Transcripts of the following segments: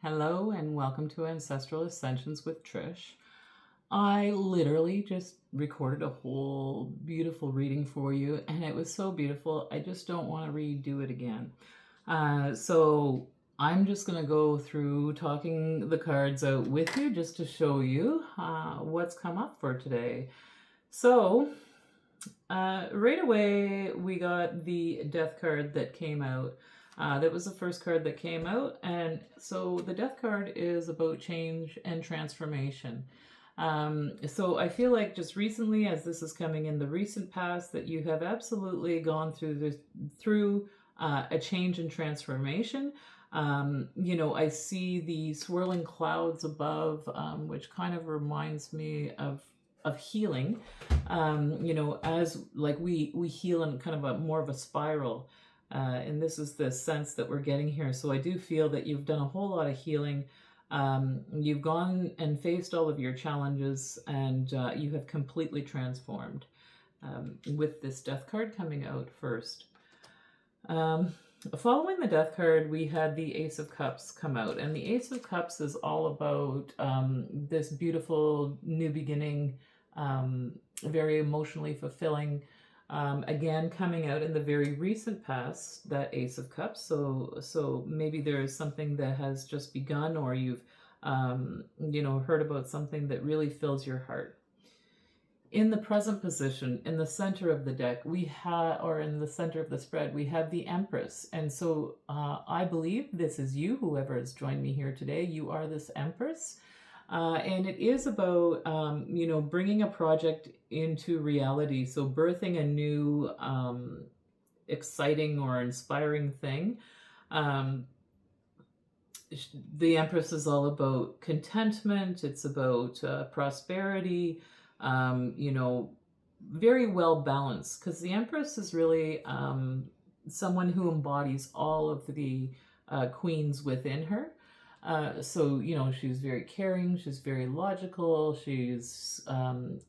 Hello and welcome to Ancestral Ascensions with Trish. I literally just recorded a whole beautiful reading for you, and it was so beautiful, I just don't want to redo it again. So I'm just going to go through talking the cards out with you just to show you what's come up for today. So right away, we got the Death card that came out. That was the first card that came out, and so the Death card is about change and transformation. So I feel like just recently, as this is coming in the recent past, that you have absolutely gone through a change and transformation. I see the swirling clouds above, which kind of reminds me of healing. As like we heal in kind of a more of a spiral. And this is the sense that we're getting here. So I do feel that you've done a whole lot of healing. You've gone and faced all of your challenges, and you have completely transformed with this Death card coming out first. Following the Death card, we had the Ace of Cups come out. And the Ace of Cups is all about this beautiful new beginning, very emotionally fulfilling. Again, coming out in the very recent past, that Ace of Cups. So maybe there is something that has just begun, or you've, heard about something that really fills your heart. In the present position, in the center of the deck, or in the center of the spread, we have the Empress. And so I believe this is you, whoever has joined me here today. You are this Empress. And it is about, bringing a project into reality. So birthing a new, exciting or inspiring thing. The Empress is all about contentment. It's about prosperity, very well balanced. Because the Empress is really someone who embodies all of the queens within her. So, she's very caring, she's very logical, she's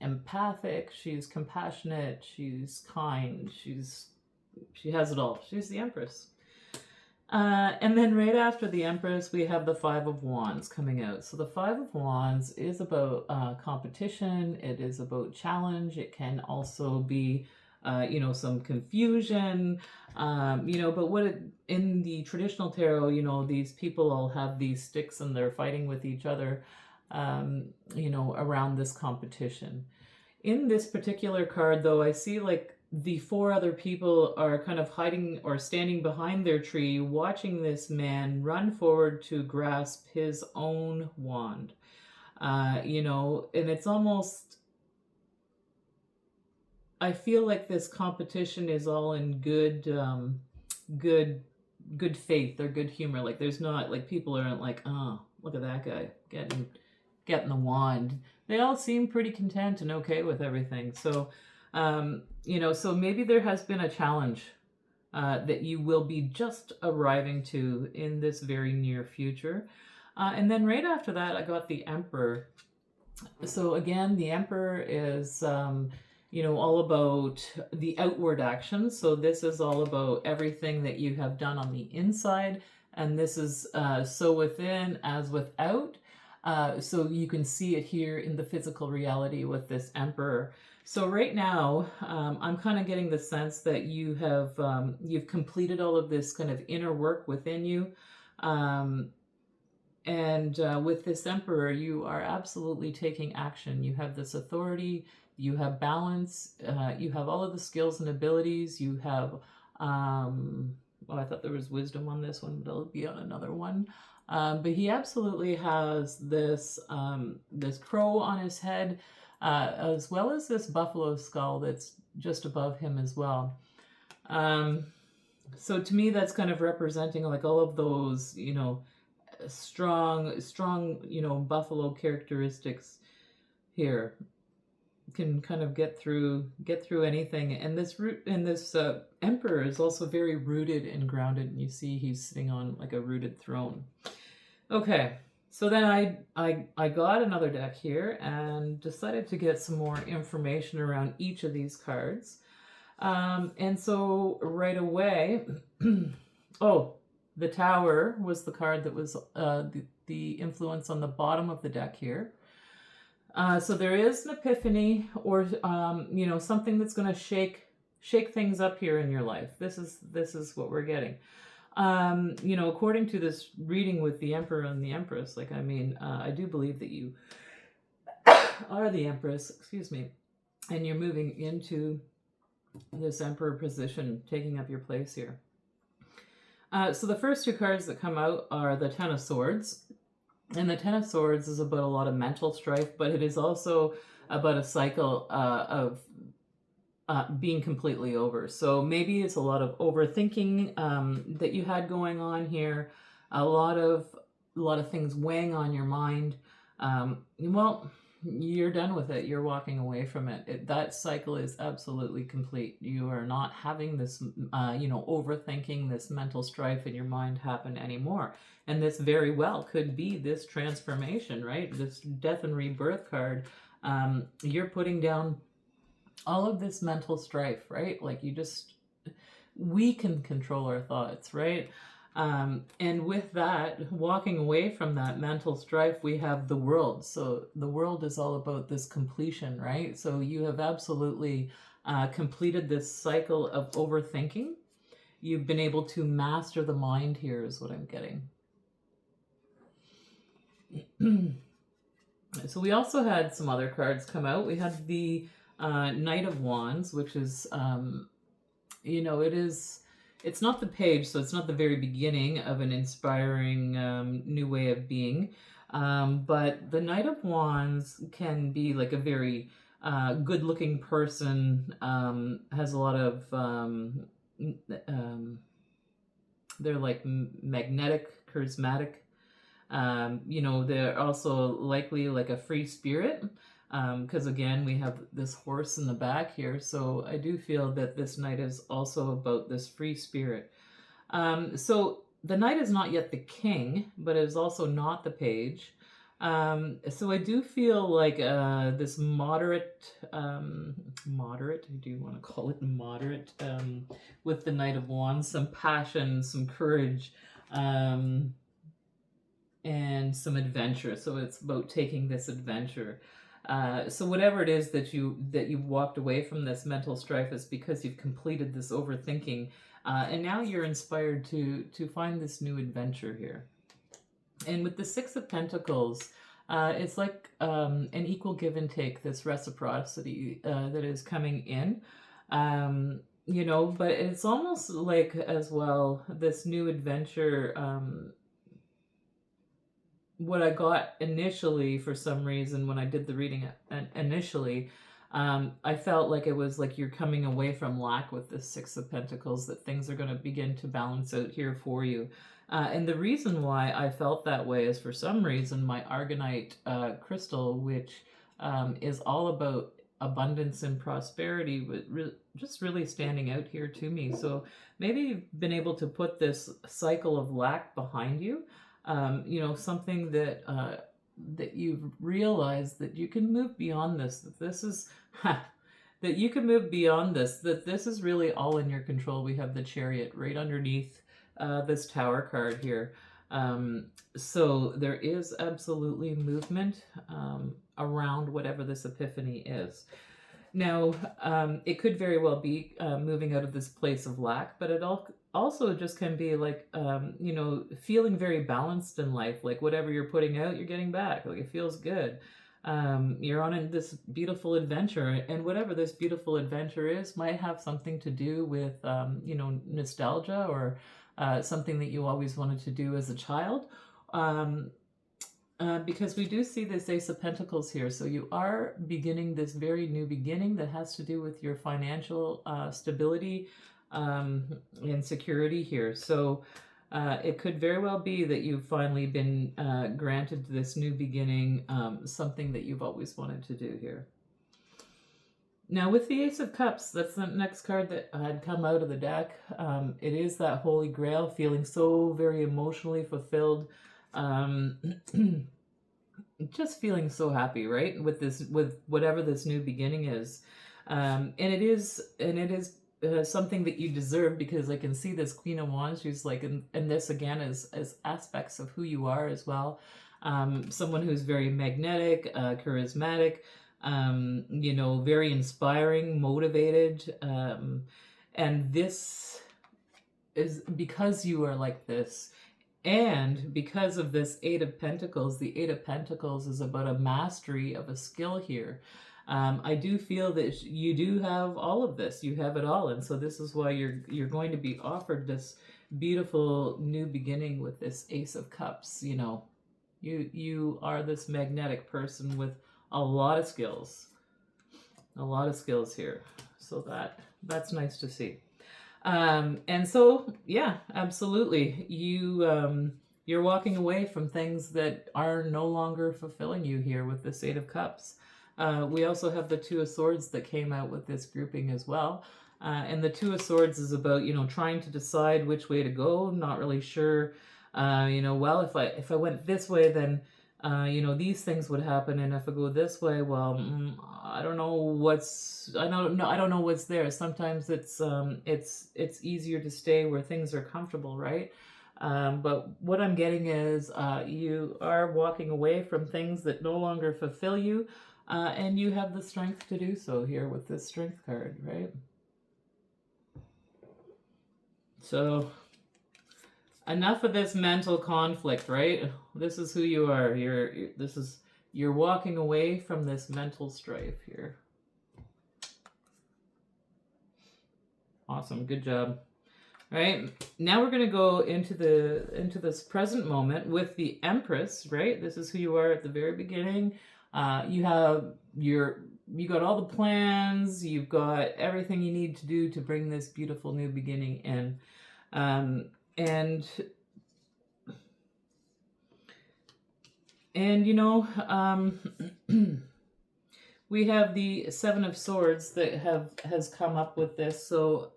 empathic, she's compassionate, she's kind, she has it all. She's the Empress. And then right after the Empress, we have the Five of Wands coming out. So the Five of Wands is about competition, it is about challenge, it can also be some confusion, but in the traditional tarot, these people all have these sticks and they're fighting with each other, around this competition. In this particular card, though, I see like the four other people are kind of hiding or standing behind their tree, watching this man run forward to grasp his own wand, and it's almost, I feel like this competition is all in good faith or good humor. Like there's not like people aren't like, oh, look at that guy getting the wand. They all seem pretty content and okay with everything. So, so maybe there has been a challenge that you will be just arriving to in this very near future. And then right after that, I got the Emperor. So again, the Emperor is all about the outward action. So this is all about everything that you have done on the inside. And this is so within as without. So you can see it here in the physical reality with this Emperor. So right now, I'm kind of getting the sense that you have, you've completed all of this kind of inner work within you. And with this Emperor, you are absolutely taking action. You have this authority, you have balance, you have all of the skills and abilities, you have, I thought there was wisdom on this one, but it'll be on another one. But he absolutely has this, this crow on his head, as well as this buffalo skull that's just above him as well. So to me, that's kind of representing like all of those, strong, buffalo characteristics here. Can kind of get through anything. And this Emperor is also very rooted and grounded. And you see he's sitting on like a rooted throne. Okay, so then I got another deck here and decided to get some more information around each of these cards. And so right away, oh, The Tower was the card that was the influence on the bottom of the deck here. So there is an epiphany, or something that's going to shake things up here in your life. This is what we're getting. According to this reading with the Emperor and the Empress, I do believe that you are the Empress, excuse me, and you're moving into this Emperor position, taking up your place here. So the first two cards that come out are the Ten of Swords. And the Ten of Swords is about a lot of mental strife, but it is also about a cycle of being completely over. So maybe it's a lot of overthinking that you had going on here, a lot of things weighing on your mind. Well, you're done with it. You're walking away from it. That cycle is absolutely complete. You are not having this, overthinking, this mental strife in your mind happen anymore. And this very well could be this transformation, right? This death and rebirth card. You're putting down all of this mental strife, right? We can control our thoughts, right? And with that, walking away from that mental strife, we have the World. So the World is all about this completion, right? So you have absolutely completed this cycle of overthinking. You've been able to master the mind here, is what I'm getting. So we also had some other cards come out. We had the Knight of Wands, which is, it's not the page, so it's not the very beginning of an inspiring new way of being. But the Knight of Wands can be like a very good-looking person, has a lot of, they're like magnetic, charismatic. They're also likely like a free spirit. Because again, we have this horse in the back here. So I do feel that this knight is also about this free spirit. So the knight is not yet the king, but it is also not the page. So I do feel like this moderate, do you want to call it moderate, with the Knight of Wands, some passion, some courage, and some adventure. So it's about taking this adventure. So whatever it is that you've walked away from this mental strife is because you've completed this overthinking, and now you're inspired to find this new adventure here. And with the Six of Pentacles, it's like an equal give and take, this reciprocity that is coming in. But it's almost like as well this new adventure. What I got initially, for some reason, when I did the reading initially, I felt like it was like you're coming away from lack with the Six of Pentacles, that things are going to begin to balance out here for you. And the reason why I felt that way is, for some reason, my Argonite crystal, which is all about abundance and prosperity, just really standing out here to me. So maybe you've been able to put this cycle of lack behind you. Something that that you've realized that you can move beyond this, that this is that you can move beyond this, that this is really all in your control. We have the Chariot right underneath this Tower card here. So there is absolutely movement around whatever this epiphany is. Now, it could very well be moving out of this place of lack, but it also just can be like, feeling very balanced in life. Like whatever you're putting out, you're getting back. Like it feels good. You're on this beautiful adventure, and whatever this beautiful adventure is might have something to do with, nostalgia, or something that you always wanted to do as a child. Because we do see this Ace of Pentacles here. So you are beginning this very new beginning that has to do with your financial stability and security here. So it could very well be that you've finally been granted this new beginning, something that you've always wanted to do here. Now with the Ace of Cups, that's the next card that had come out of the deck. It is that Holy Grail, feeling so very emotionally fulfilled. Just feeling so happy, right? With whatever this new beginning is. And it is something that you deserve, because I can see this Queen of Wands. She's like, and this again is as aspects of who you are as well. Someone who's very magnetic, charismatic, very inspiring, motivated. And this is because you are like this. And because of this Eight of Pentacles, the Eight of Pentacles is about a mastery of a skill here. I do feel that you do have all of this. You have it all. And so this is why you're going to be offered this beautiful new beginning with this Ace of Cups. You are this magnetic person with a lot of skills. A lot of skills here. So that's nice to see. And so, yeah, absolutely. You're walking away from things that are no longer fulfilling you here with this Eight of Cups. We also have the Two of Swords that came out with this grouping as well. And the Two of Swords is about, trying to decide which way to go, not really sure, well, if I went this way, then, these things would happen. And if I go this way, well, I don't know what's there. Sometimes it's easier to stay where things are comfortable, right? But what I'm getting is you are walking away from things that no longer fulfill you. And you have the strength to do so here with this Strength card, right? So enough of this mental conflict, right? This is who you are. You're walking away from this mental strife here. Awesome, good job. All right, now we're going to go into this present moment with the Empress, right? This is who you are at the very beginning. You got all the plans, you've got everything you need to do to bring this beautiful new beginning in. And we have the Seven of Swords that has come up with this. So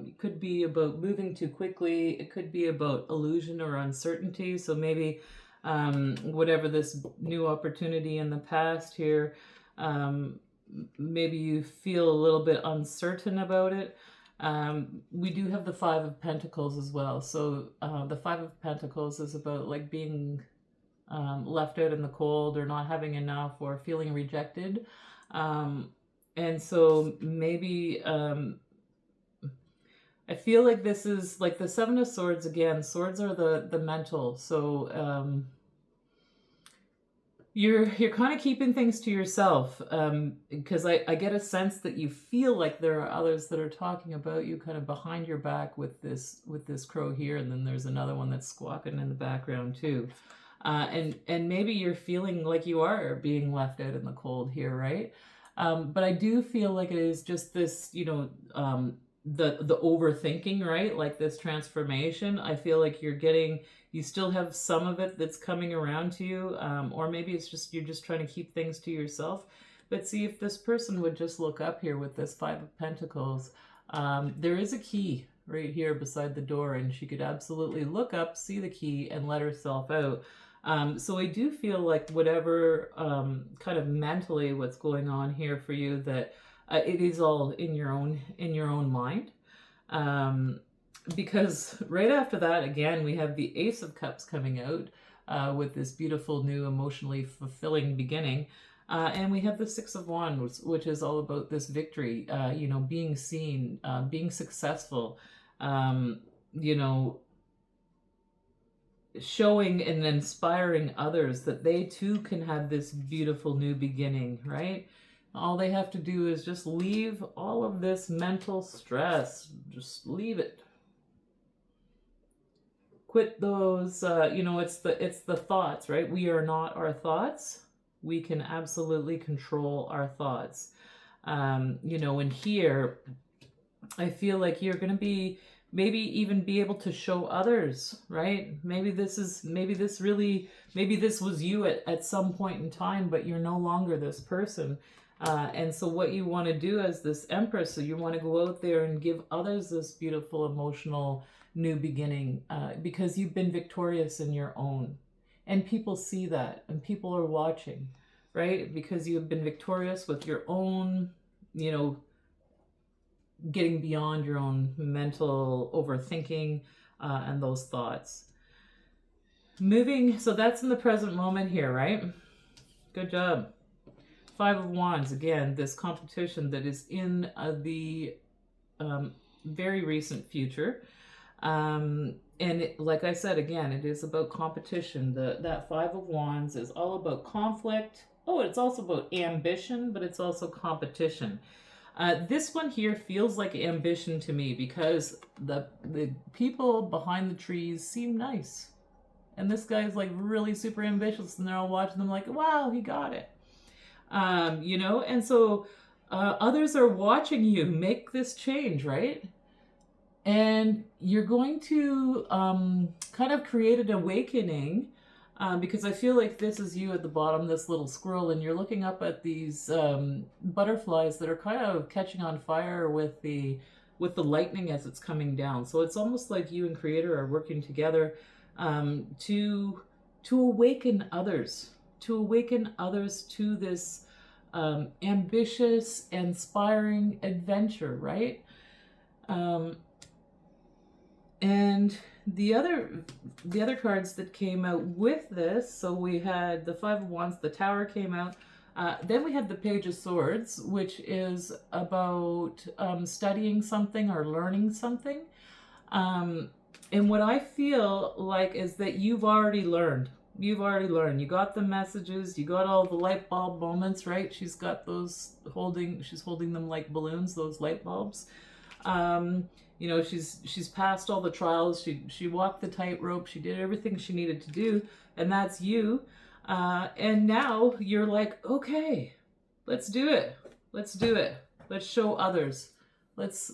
it could be about moving too quickly. It could be about illusion or uncertainty. So maybe whatever this new opportunity in the past here, maybe you feel a little bit uncertain about it. We do have the Five of Pentacles as well. So the Five of Pentacles is about like being left out in the cold, or not having enough, or feeling rejected. And so maybe I feel like this is like the Seven of Swords again. Swords are the mental. So you're kind of keeping things to yourself, because I get a sense that you feel like there are others that are talking about you kind of behind your back with this crow here, and then there's another one that's squawking in the background too. And maybe you're feeling like you are being left out in the cold here, right? But I do feel like it is just this, the overthinking, right? Like this transformation. I feel like you still have some of it that's coming around to you, or maybe it's just you're just trying to keep things to yourself. But see, if this person would just look up here with this Five of Pentacles, there is a key right here beside the door, and she could absolutely look up, see the key, and let herself out. So I do feel like whatever kind of mentally what's going on here for you, that it is all in your own mind. Because right after that, again, we have the Ace of Cups coming out with this beautiful new emotionally fulfilling beginning. And we have the Six of Wands, which is all about this victory, being seen, being successful, showing and inspiring others that they too can have this beautiful new beginning, right? All they have to do is just leave all of this mental stress. Just leave it. Quit those, it's the thoughts, right? We are not our thoughts. We can absolutely control our thoughts. And here, I feel like you're going to be, maybe even be able to show others, right? Maybe this was you at some point in time, but you're no longer this person. And so what you want to do as this Empress, so you want to go out there and give others this beautiful emotional new beginning, because you've been victorious in your own. And people see that, and people are watching, right? Because you've been victorious with your own, getting beyond your own mental overthinking and those thoughts. Moving, so that's in the present moment here, right? Good job. Five of Wands, again, this competition that is in the very recent future. And like I said, again, it is about competition. That Five of Wands is all about conflict. Oh, it's also about ambition, but it's also competition. This one here feels like ambition to me because the people behind the trees seem nice. And this guy's like really super ambitious, and they're all watching them like, wow, he got it. You know, and so others are watching you make this change, right? And you're going to kind of create an awakening because I feel like this is you at the bottom, this little squirrel, and you're looking up at these butterflies that are kind of catching on fire with the lightning as it's coming down. So it's almost like you and Creator are working together to awaken others, to this ambitious, inspiring adventure, right? And the other cards that came out with this, so we had the Five of Wands, the Tower came out. Then we had the Page of Swords, which is about studying something or learning something. And what I feel like is that you've already learned. You got the messages, you got all the light bulb moments, right? She's got those she's holding them like balloons, those light bulbs. You know, she's passed all the trials. She walked the tightrope. She did everything she needed to do, and that's you. And now you're like, okay, let's do it. Let's show others. Let's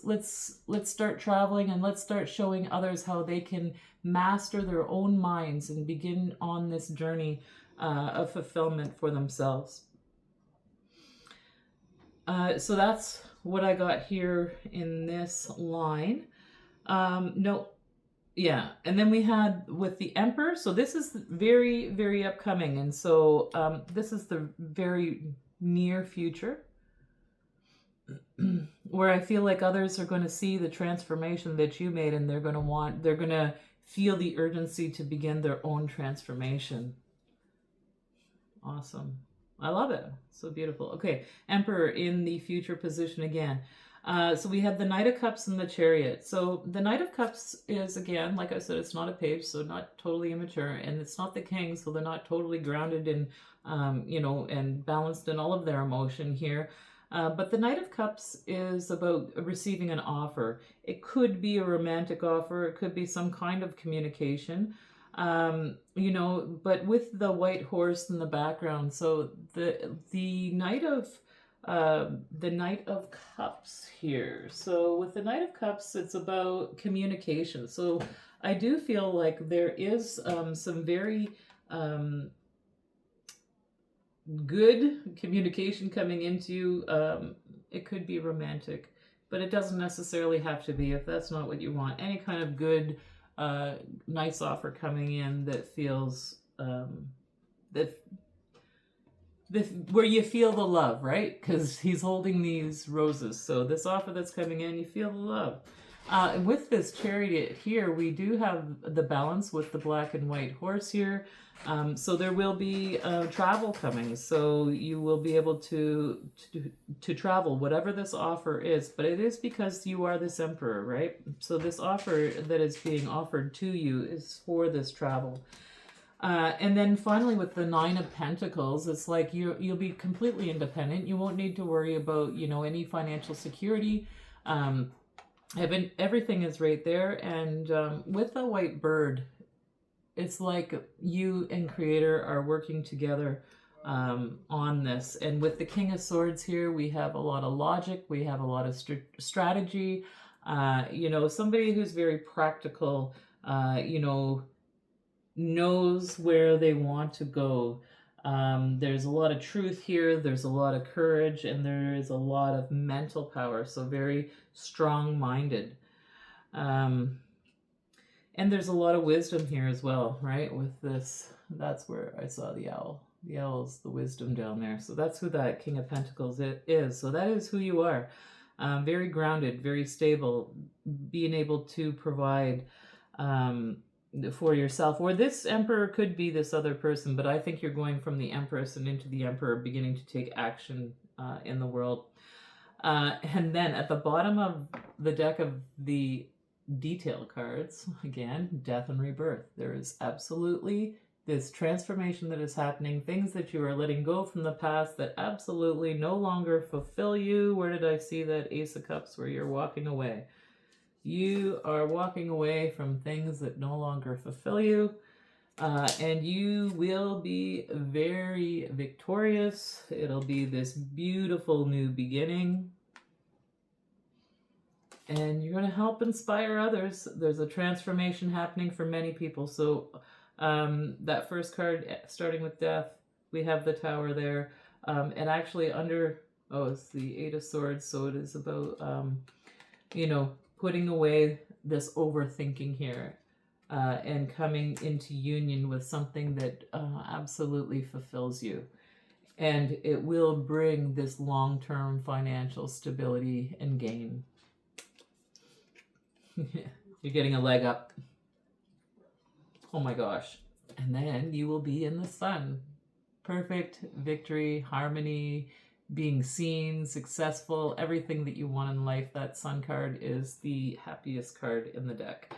start traveling, and let's start showing others how they can master their own minds and begin on this journey of fulfillment for themselves. So that's what I got here in this line. And then we had with the Emperor. So this is very, very upcoming. And so this is the very near future where I feel like others are going to see the transformation that you made, and they're going to feel the urgency to begin their own transformation. Awesome. I love it. So beautiful. Okay, Emperor in the future position again. So we have the Knight of Cups and the Chariot. So the Knight of Cups is, again, like I said, it's not a page, so not totally immature, and it's not the King, so they're not totally grounded in, and balanced in all of their emotion here. But the Knight of Cups is about receiving an offer. It could be a romantic offer. It could be some kind of communication. But with the white horse in the background. So the Knight of Cups here. So with the Knight of Cups, it's about communication. So I do feel like there is some very good communication coming into it could be romantic, but it doesn't necessarily have to be if that's not what you want. Any kind of good nice offer coming in that feels where you feel the love, right? Because he's holding these roses. So this offer that's coming in, you feel the love. With this Chariot here, we do have the balance with the black and white horse here. So there will be travel coming. So you will be able to travel, whatever this offer is. But it is because you are this Emperor, right? So this offer that is being offered to you is for this travel. And then finally with the Nine of Pentacles, it's like you'll be completely independent. You won't need to worry about, any financial security. Everything is right there. And with the white bird, it's like you and Creator are working together on this. And with the King of Swords here, we have a lot of logic. We have a lot of strategy. Somebody who's very practical, knows where they want to go. There's a lot of truth here. There's a lot of courage, and there is a lot of mental power. So very strong-minded. And there's a lot of wisdom here as well, right? With this, that's where I saw the owl. The owl's the wisdom down there. So that's who that King of Pentacles is. So that is who you are. very grounded, very stable, being able to provide for yourself. Or this Emperor could be this other person, but I think you're going from the Empress and into the Emperor, beginning to take action in the world. And then at the bottom of the deck of the detail cards, again, death and rebirth. There is absolutely this transformation that is happening, things that you are letting go from the past that absolutely no longer fulfill you. Where did I see that Ace of Cups where you're walking away? You are walking away from things that no longer fulfill you, and you will be very victorious. It'll be this beautiful new beginning, and you're going to help inspire others. There's a transformation happening for many people. So that first card, starting with death, we have the Tower there, and actually under, it's the Eight of Swords, so it is about, putting away this overthinking here, and coming into union with something that absolutely fulfills you. And it will bring this long-term financial stability and gain. You're getting a leg up. Oh my gosh. And then you will be in the sun. Perfect victory, harmony, being seen, successful, everything that you want in life. That sun card is the happiest card in the deck.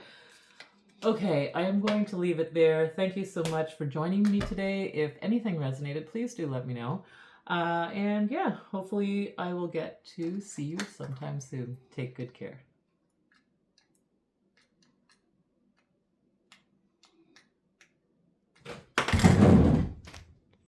Okay, I am going to leave it there. Thank you so much for joining me today. If anything resonated, please do let me know. And yeah, hopefully I will get to see you sometime soon. Take good care.